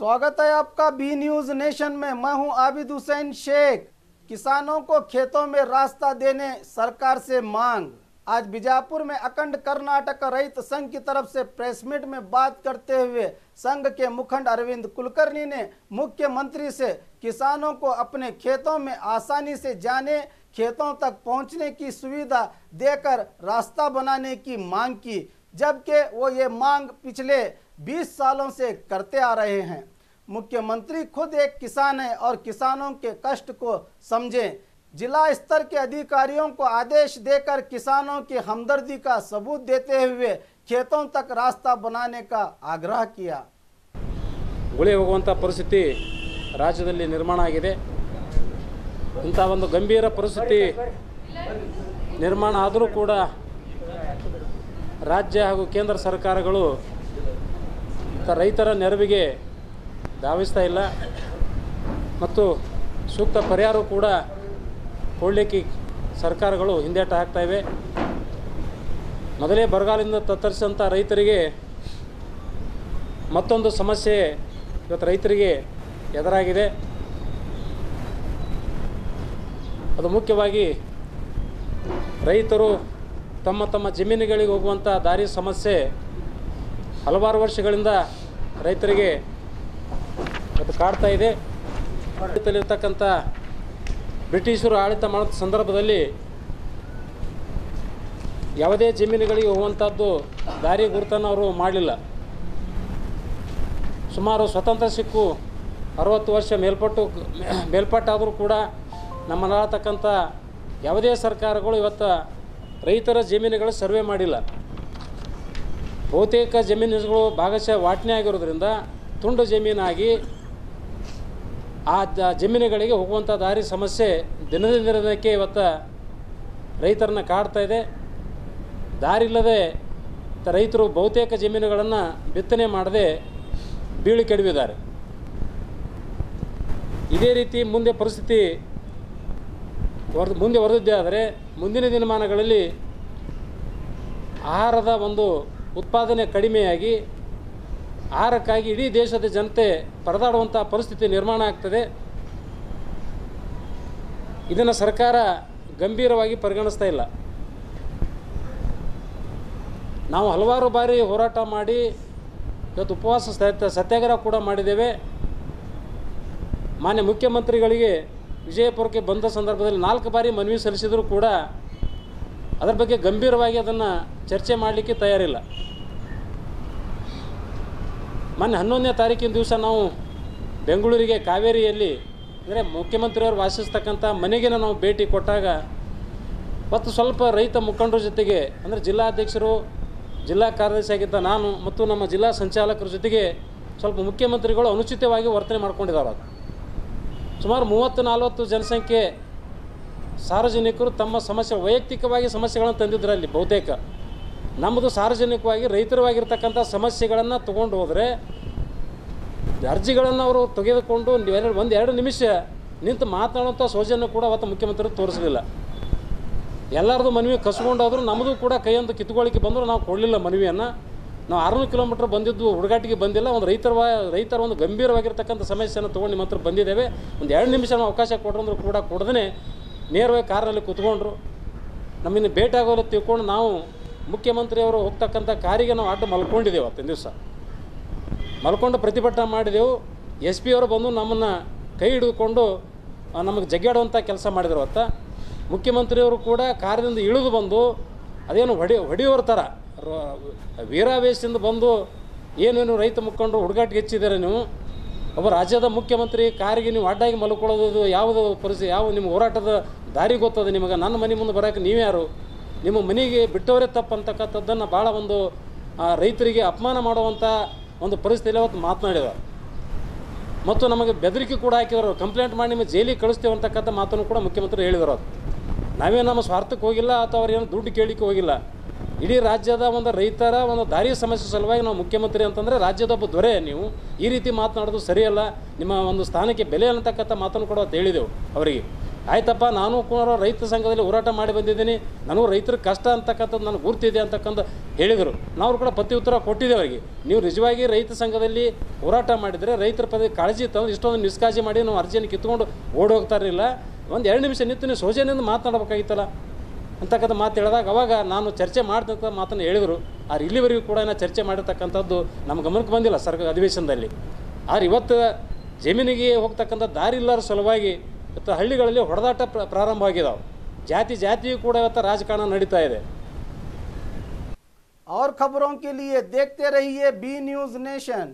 स्वागत है आपका बी न्यूज नेशन में। मैं हूं आबिद हुसैन शेख। किसानों को खेतों में रास्ता देने सरकार से मांग। आज बीजापुर में अखंड कर्नाटक रैत संघ की तरफ से प्रेस मीट में बात करते हुए संघ के मुखंड अरविंद कुलकर्णी ने मुख्यमंत्री से किसानों को अपने खेतों में आसानी से जाने, खेतों तक पहुंचने की सुविधा देकर रास्ता बनाने की मांग की, जबकि वो ये मांग पिछले 20 सालों से करते आ रहे हैं। मुख्यमंत्री खुद एक किसान है और किसानों के कष्ट को समझें। जिला स्तर के अधिकारियों को आदेश देकर किसानों की हमदर्दी का सबूत देते हुए खेतों तक रास्ता बनाने का आग्रह किया। ಗುಳೆ ಹೋಗುವಂಥ ಪರಿಸ್ಥಿತಿ ರಾಜ್ಯದಲ್ಲಿ ನಿರ್ಮಾಣ ಆಗಿದೆ। ಇಂಥ ಒಂದು ಗಂಭೀರ ಪರಿಸ್ಥಿತಿ ನಿರ್ಮಾಣ ಆದರೂ ಕೂಡ ರಾಜ್ಯ ಹಾಗೂ ಕೇಂದ್ರ ಸರ್ಕಾರಗಳು ರೈತರ ನೆರವಿಗೆ ಧಾವಿಸ್ತಾ ಇಲ್ಲ ಮತ್ತು ಸೂಕ್ತ ಪರಿಹಾರ ಕೂಡ ಕೊಡಲಿಕ್ಕೆ ಸರ್ಕಾರಗಳು ಹಿಂದೇಟ ಹಾಕ್ತಾ ಇವೆ। ಮೊದಲೇ ಬರಗಾಲದಿಂದ ತತ್ತರಿಸಿದಂಥ ರೈತರಿಗೆ ಮತ್ತೊಂದು ಸಮಸ್ಯೆ ಇವತ್ತು ರೈತರಿಗೆ ಎದುರಾಗಿದೆ। ಅದು ಮುಖ್ಯವಾಗಿ ರೈತರು ತಮ್ಮ ತಮ್ಮ ಜಮೀನುಗಳಿಗೆ ಹೋಗುವಂಥ ದಾರಿ ಸಮಸ್ಯೆ ಹಲವಾರು ವರ್ಷಗಳಿಂದ ರೈತರಿಗೆ ಅದು ಕಾಡ್ತಾ ಇದೆ। ಭಾರತದಲ್ಲಿರ್ತಕ್ಕಂಥ ಬ್ರಿಟಿಷರು ಆಡಳಿತ ಮಾಡೋ ಸಂದರ್ಭದಲ್ಲಿ ಯಾವುದೇ ಜಮೀನುಗಳಿಗೆ ಹೋಗುವಂಥದ್ದು ದಾರಿ ಗುರುತನ್ನು ಅವರು ಮಾಡಲಿಲ್ಲ। ಸುಮಾರು ಸ್ವತಂತ್ರ ಸಿಕ್ಕು 60 ವರ್ಷ ಮೇಲ್ಪಟ್ಟಾದರೂ ಕೂಡ ನಮ್ಮನ್ನಾಳ್ತಕ್ಕಂಥ ಯಾವುದೇ ಸರ್ಕಾರಗಳು ಇವತ್ತು ರೈತರ ಜಮೀನುಗಳ ಸರ್ವೆ ಮಾಡಿಲ್ಲ। ಬಹುತೇಕ ಜಮೀನುಗಳು ಭಾಗಶಃ ವಾಟನೆ ಆಗಿರೋದ್ರಿಂದ ತುಂಡು ಜಮೀನಾಗಿ ಆ ಜಮೀನುಗಳಿಗೆ ಹೋಗುವಂಥ ದಾರಿ ಸಮಸ್ಯೆ ದಿನದಿಂದ ದಿನಕ್ಕೆ ಇವತ್ತು ರೈತರನ್ನ ಕಾಡ್ತಾ ಇದೆ। ದಾರಿ ಇಲ್ಲದೆ ರೈತರು ಬಹುತೇಕ ಜಮೀನುಗಳನ್ನು ಬಿತ್ತನೆ ಮಾಡದೆ ಬೀಳು ಕೆಡವಿದ್ದಾರೆ। ಇದೇ ರೀತಿ ಮುಂದೆ ಪರಿಸ್ಥಿತಿ ಮುಂದೆ ವರದಿದ್ದೇ ಆದರೆ ಮುಂದಿನ ದಿನಮಾನಗಳಲ್ಲಿ ಆಹಾರದ ಒಂದು ಉತ್ಪಾದನೆ ಕಡಿಮೆಯಾಗಿ ಆಹಾರಕ್ಕಾಗಿ ಇಡೀ ದೇಶದ ಜನತೆ ಪರದಾಡುವಂಥ ಪರಿಸ್ಥಿತಿ ನಿರ್ಮಾಣ ಆಗ್ತದೆ। ಇದನ್ನು ಸರ್ಕಾರ ಗಂಭೀರವಾಗಿ ಪರಿಗಣಿಸ್ತಾ ಇಲ್ಲ। ನಾವು ಹಲವಾರು ಬಾರಿ ಹೋರಾಟ ಮಾಡಿ ಇವತ್ತು ಉಪವಾಸ ಸತ್ಯಾಗ್ರಹ ಕೂಡ ಮಾಡಿದ್ದೇವೆ। ಮಾನ್ಯ ಮುಖ್ಯಮಂತ್ರಿಗಳಿಗೆ ವಿಜಯಪುರಕ್ಕೆ ಬಂದ ಸಂದರ್ಭದಲ್ಲಿ 4 ಬಾರಿ ಮನವಿ ಸಲ್ಲಿಸಿದರೂ ಕೂಡ ಅದರ ಬಗ್ಗೆ ಗಂಭೀರವಾಗಿ ಅದನ್ನು ಚರ್ಚೆ ಮಾಡಲಿಕ್ಕೆ ತಯಾರಿಲ್ಲ। ಮೊನ್ನೆ 11ನೇ ತಾರೀಕಿನ ದಿವಸ ನಾವು ಬೆಂಗಳೂರಿಗೆ ಕಾವೇರಿಯಲ್ಲಿ ಅಂದರೆ ಮುಖ್ಯಮಂತ್ರಿಯವರು ವಾಸಿಸ್ತಕ್ಕಂಥ ಮನೆಗೆ ನಾವು ಭೇಟಿ ಕೊಟ್ಟಾಗ ಮತ್ತು ಸ್ವಲ್ಪ ರೈತ ಮುಖಂಡರ ಜೊತೆಗೆ ಅಂದರೆ ಜಿಲ್ಲಾಧ್ಯಕ್ಷರು, ಜಿಲ್ಲಾ ಕಾರ್ಯದರ್ಶಿ ಆಗಿದ್ದ ನಾನು ಮತ್ತು ನಮ್ಮ ಜಿಲ್ಲಾ ಸಂಚಾಲಕರ ಜೊತೆಗೆ ಸ್ವಲ್ಪ ಮುಖ್ಯಮಂತ್ರಿಗಳು ಅನುಚಿತವಾಗಿ ವರ್ತನೆ ಮಾಡ್ಕೊಂಡಿದ್ದಾರೆ। ಅದು ಸುಮಾರು 30-40 ಜನಸಂಖ್ಯೆ ಸಾರ್ವಜನಿಕರು ತಮ್ಮ ಸಮಸ್ಯೆ ವೈಯಕ್ತಿಕವಾಗಿ ಸಮಸ್ಯೆಗಳನ್ನು ತಂದಿದ್ದರಲ್ಲಿ ಬಹುತೇಕ ನಮ್ಮದು ಸಾರ್ವಜನಿಕವಾಗಿ ರೈತರವಾಗಿರ್ತಕ್ಕಂಥ ಸಮಸ್ಯೆಗಳನ್ನು ತೊಗೊಂಡು ಹೋದರೆ ಅರ್ಜಿಗಳನ್ನು ಅವರು ತೆಗೆದುಕೊಂಡು 1-2 ನಿಮಿಷ ನಿಂತು ಮಾತನಾಡುವಂಥ ಸೌಜನ್ಯ ಕೂಡ ಅವತ್ತು ಮುಖ್ಯಮಂತ್ರಿ ತೋರಿಸಲಿಲ್ಲ। ಎಲ್ಲರದು ಮನವಿ ಕಸ್ಕೊಂಡಾದರೂ ನಮ್ಮದು ಕೂಡ ಕೈಯೊಂದು ಕಿತ್ಕೊಳ್ಳಿಕ್ಕೆ ಬಂದರೂ ನಾವು ಕೊಡಲಿಲ್ಲ ಮನವಿಯನ್ನು। ನಾವು 600 ಕಿಲೋಮೀಟ್ರ್ ಬಂದಿದ್ದು ಹುಡುಗಾಟಿಗೆ ಬಂದಿಲ್ಲ। ಒಂದು ರೈತರ ಒಂದು ಗಂಭೀರವಾಗಿರ್ತಕ್ಕಂಥ ಸಮಸ್ಯೆಯನ್ನು ತೊಗೊಂಡು ನಿಮ್ಮ ಹತ್ರ ಬಂದಿದ್ದೇವೆ, 1-2 ನಿಮಿಷ ನಾವು ಅವಕಾಶ ಕೊಟ್ಟರಂದ್ರೂ ಕೂಡ ಕೊಡದೇ ನೇರವಾಗಿ ಕಾರಿನಲ್ಲಿ ಕೂತ್ಕೊಂಡ್ರು। ನಮ್ಮನ್ನು ಭೇಟಿ ಆಗೋಲ್ಲ ತಿಳ್ಕೊಂಡು ನಾವು ಮುಖ್ಯಮಂತ್ರಿಯವರು ಹೋಗ್ತಕ್ಕಂಥ ಕಾರಿಗೆ ನಾವು ಅಡ್ಡ ಮಲ್ಕೊಂಡಿದ್ದೇವೆ। ಅವತ್ತಿನ ದಿವಸ ಮಲ್ಕೊಂಡು ಪ್ರತಿಭಟನೆ ಮಾಡಿದೆವು। SP ಅವರು ಬಂದು ನಮ್ಮನ್ನು ಕೈ ಹಿಡಿದುಕೊಂಡು ನಮಗೆ ಜಗ್ಗಾಡುವಂಥ ಕೆಲಸ ಮಾಡಿದ್ರು। ಅವತ್ತು ಮುಖ್ಯಮಂತ್ರಿಯವರು ಕೂಡ ಕಾರಿನಿಂದ ಇಳಿದು ಬಂದು ಅದೇನು ಹೊಡೆಯೋರ ಥರ ವೀರಾವೇಶದಿಂದ ಬಂದು ಏನೇನು ರೈತ ಮುಖಂಡರು ಹುಡುಗಾಟಿಗೆ ಹೆಚ್ಚಿದ್ದಾರೆ, ನೀವು ಒಬ್ಬ ರಾಜ್ಯದ ಮುಖ್ಯಮಂತ್ರಿ ಕಾರಿಗೆ ನೀವು ಅಡ್ಡಾಗಿ ಮಲ್ಕೊಳ್ಳೋದು ಯಾವುದು ಪರಿಸ್ಥಿತಿ, ಯಾವ ನಿಮ್ಮ ಹೋರಾಟದ ದಾರಿ ಗೊತ್ತದೆ ನಿಮಗೆ? ನನ್ನ ಮನೆ ಮುಂದೆ ಬರೋಕ್ಕೆ ನೀವ್ಯಾರು? ನಿಮ್ಮ ಮನೆಗೆ ಬಿಟ್ಟವರೇ ತಪ್ಪಂತಕ್ಕಂಥದ್ದನ್ನು ಭಾಳ ಒಂದು ರೈತರಿಗೆ ಅಪಮಾನ ಮಾಡುವಂಥ ಒಂದು ಪರಿಸ್ಥಿತಿಯಲ್ಲಿ ಅವತ್ತು ಮಾತನಾಡಿದರು ಮತ್ತು ನಮಗೆ ಬೆದರಿಕೆ ಕೂಡ ಹಾಕಿದರು, ಕಂಪ್ಲೇಂಟ್ ಮಾಡಿ ನಿಮಗೆ ಜೈಲಿಗೆ ಕಳಿಸ್ತೇವೆ ಅಂತಕ್ಕಂಥ ಮಾತನ್ನು ಕೂಡ ಮುಖ್ಯಮಂತ್ರಿ ಹೇಳಿದರು। ಅದು ನಾವೇ ನಮ್ಮ ಸ್ವಾರ್ಥಕ್ಕೆ ಹೋಗಿಲ್ಲ ಅಥವಾ ಅವ್ರೇನು ದುಡ್ಡು ಕೇಳಲಿಕ್ಕೆ ಹೋಗಿಲ್ಲ। ಇಡೀ ರಾಜ್ಯದ ಒಂದು ರೈತರ ಒಂದು ದಾರಿ ಸಮಸ್ಯೆ ಸಲುವಾಗಿ ನಾವು ಮುಖ್ಯಮಂತ್ರಿ ಅಂತಂದರೆ ರಾಜ್ಯದ ಒಬ್ಬ ದೊರೆ, ನೀವು ಈ ರೀತಿ ಮಾತನಾಡೋದು ಸರಿಯಲ್ಲ, ನಿಮ್ಮ ಒಂದು ಸ್ಥಾನಕ್ಕೆ ಬೆಲೆ ಅನ್ನತಕ್ಕಂಥ ಮಾತನ್ನು ಕೂಡ ಹೇಳಿದೆವು ಅವರಿಗೆ। ಆಯ್ತಪ್ಪ, ನಾನು ಕೂಡ ರೈತ ಸಂಘದಲ್ಲಿ ಹೋರಾಟ ಮಾಡಿ ಬಂದಿದ್ದೀನಿ, ನನಗೂ ರೈತರ ಕಷ್ಟ ಅಂತಕ್ಕಂಥದ್ದು ನನಗೆ ಗುರ್ತಿದೆ ಅಂತಕ್ಕಂಥ ಹೇಳಿದರು. ನಾವು ಕೂಡ ಪ್ರತಿ ಉತ್ತರ ಕೊಟ್ಟಿದ್ದೇವೆ ಅವರಿಗೆ. ನೀವು ನಿಜವಾಗಿ ರೈತ ಸಂಘದಲ್ಲಿ ಹೋರಾಟ ಮಾಡಿದರೆ ರೈತರ ಪದ ಕಾಳಜಿ ತಂದು ಇಷ್ಟೊಂದು ನಿಷ್ಕಾಳಜಿ ಮಾಡಿ ನಾವು ಅರ್ಜಿಯನ್ನು ಕಿತ್ಕೊಂಡು ಓಡಿ ಹೋಗ್ತಾ ಇರಲಿಲ್ಲ. ಒಂದು 2 ನಿಮಿಷ ನಿಂತು ನೀವು ಸೌಜನ್ಯದಿಂದ ಮಾತನಾಡಬೇಕಾಗಿತ್ತಲ್ಲ ಅಂತಕ್ಕಂಥ ಮಾತು ಹೇಳಿದಾಗ ಅವಾಗ ನಾನು ಚರ್ಚೆ ಮಾಡ್ತಕ್ಕಂಥ ಮಾತನ್ನು ಹೇಳಿದರು. ಆದ್ರೆ ಇಲ್ಲಿವರೆಗೂ ಕೂಡ ಚರ್ಚೆ ಮಾಡಿರ್ತಕ್ಕಂಥದ್ದು ನಮ್ಮ ಗಮನಕ್ಕೆ ಬಂದಿಲ್ಲ ಸರ್ಕಾರ ಅಧಿವೇಶನದಲ್ಲಿ. ಆದರೆ ಇವತ್ತು ಜಮೀನಿಗೆ ಹೋಗ್ತಕ್ಕಂಥ ದಾರಿ ಇಲ್ಲರ ಸಲುವಾಗಿ ಇವತ್ತು ಹಳ್ಳಿಗಳಲ್ಲಿ ಹೊಡೆದಾಟ ಪ್ರಾರಂಭವಾಗಿದ್ದಾವೆ. ಜಾತಿಯೂ ಕೂಡ ಇವತ್ತು ರಾಜಕಾರಣ ನಡೀತಾ ಇದೆ. और खबरों के लिए देखते रहिए बी न्यूज़ नेशन।